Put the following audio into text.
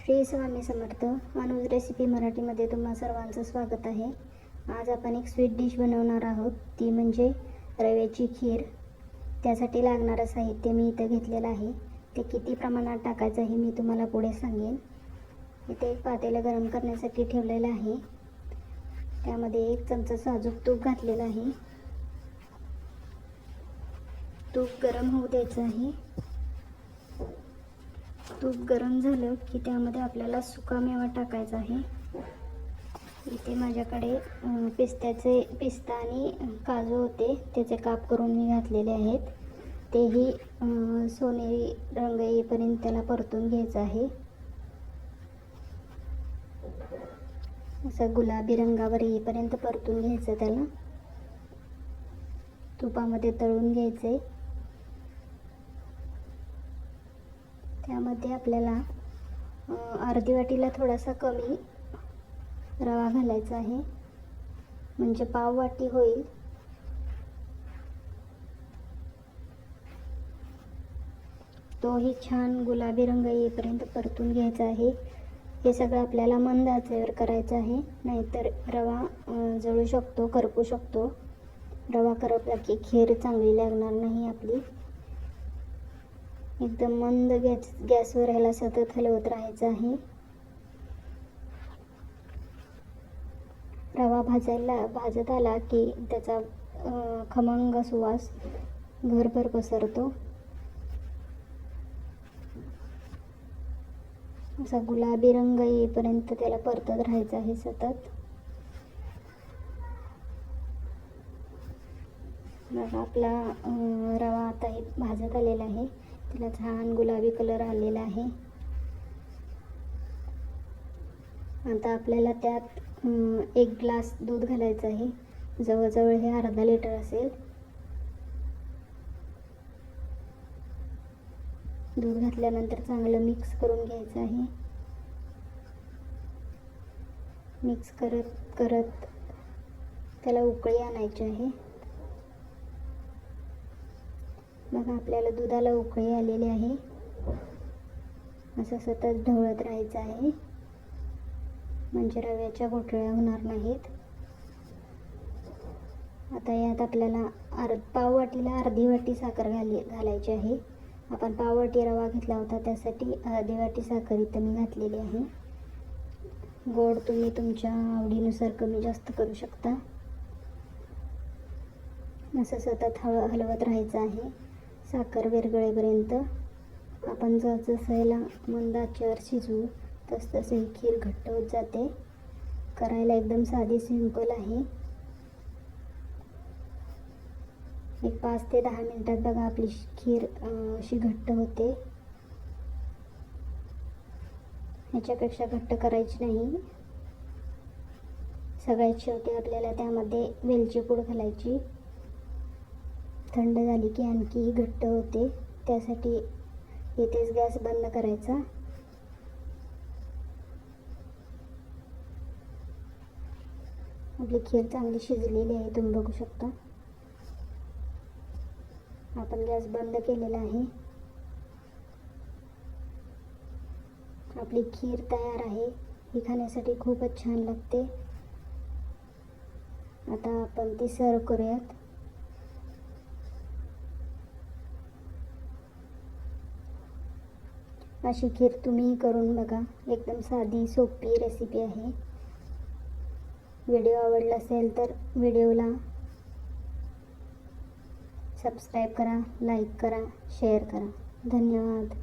Shri Swami Samarth. Anuj recipe मराठीमध्ये तुम्हा सर्वांचं स्वागत आहे. आज आपण एक स्वीट डिश बनवणार आहोत, ती म्हणजे रव्याची खीर. त्यासाठी लागणारं साहित्य मी इथं घेतलेलं आहे. ते किती प्रमाणात टाकायचं आहे मी तुम्हाला पुढे सांगेन. इथे एक पातेलं गरम करण्यासाठी ठेवलेलं आहे. त्यामध्ये 1 चमचा साजूक तूप घातलेलं आहे. तूप गरम होऊ द्यायचं आहे. तूप गरम झालं की त्यामध्ये आपल्याला सुकामेवा टाकायचा आहे. इथे माझ्याकडे पिस्ता आणि काजू होते, त्याचे काप करून मी घातलेले आहेत. तेही सोनेरी रंग येईपर्यंत त्याला परतून घ्यायचं आहे. असं गुलाबी रंगावर येईपर्यंत परतून घ्यायचं. त्याला तुपामध्ये तळून घ्यायचे. त्यामध्ये आपल्याला अर्धी वाटीला थोडासा कमी रवा घालायचा आहे, म्हणजे पाव वाटी होईल. तोही छान गुलाबी रंग येईपर्यंत परतून घ्यायचा आहे. हे सगळं आपल्याला मंद आचेवर करायचं आहे, नाहीतर रवा जळू शकतो, करपू शकतो. रवा करपला की खीर चांगली लागणार नाही आपली. एकदम मंद गॅसवर ह्याला सतत हलवत राहायचं आहे. रवा भाजत आला की त्याचा खमंग सुवास घरभर पसरतो. असा गुलाबी रंग येईपर्यंत त्याला परतत राहायचं आहे सतत. बघा, आपला रवा आता हे भाजत आलेला आहे. त्याला छान गुलाबी कलर आलेला आहे. आता आपल्याला त्यात 1 ग्लास दूध घालायचं आहे. जवळजवळ हे अर्धा लिटर असेल. दूध घातल्यानंतर चांगलं मिक्स करून घ्यायचं आहे. मिक्स करत त्याला उकळी आणायची आहे. बघा, आपल्याला दुधाला उकळी आलेली आहे. असं सतत ढवळत राहायचं आहे, म्हणजे रव्याच्या गोठळ्या होणार नाहीत. आता यात आपल्याला पाव वाटीला अर्धी वाटी साखर घालायची आहे. आपण पाव वाटी रवा घेतला होता, त्यासाठी अर्धी वाटी साखर इथं मी घातलेली आहे. गोड तुम्ही तुमच्या आवडीनुसार कमी जास्त करू शकता. असं सतत हलवत राहायचं आहे साखर विरघळेपर्यंत. आपण जसं याला मंद आचेवर शिजवू तसं ही खीर घट्ट होत जाते. करायला एकदम साधी सिंपल आहे. एक 5 ते 10 मिनिटात बघा आपली खीर अशी घट्ट होते. ह्याच्यापेक्षा घट्ट करायची नाही. सगळ्यात शेवटी आपल्याला त्यामध्ये वेलची पूड घालायची. थंड झाली की आणखी घट्ट होते, त्यासाठी इथेच गॅस बंद करायचा. आपली खीर चांगली शिजलेली आहे, तुम्ही बघू शकता. आपण गॅस बंद केलेला आहे. आपली खीर तयार आहे. ही खाण्यासाठी खूपच छान लागते. आता आपण ती सर्व करूयात. अशी खीर तुम्ही करून बघा. एकदम साधी सोपी रेसिपी आहे. व्हिडिओ आवडला असेल तर व्हिडिओला सबस्क्राईब करा, लाईक करा, शेअर करा. धन्यवाद.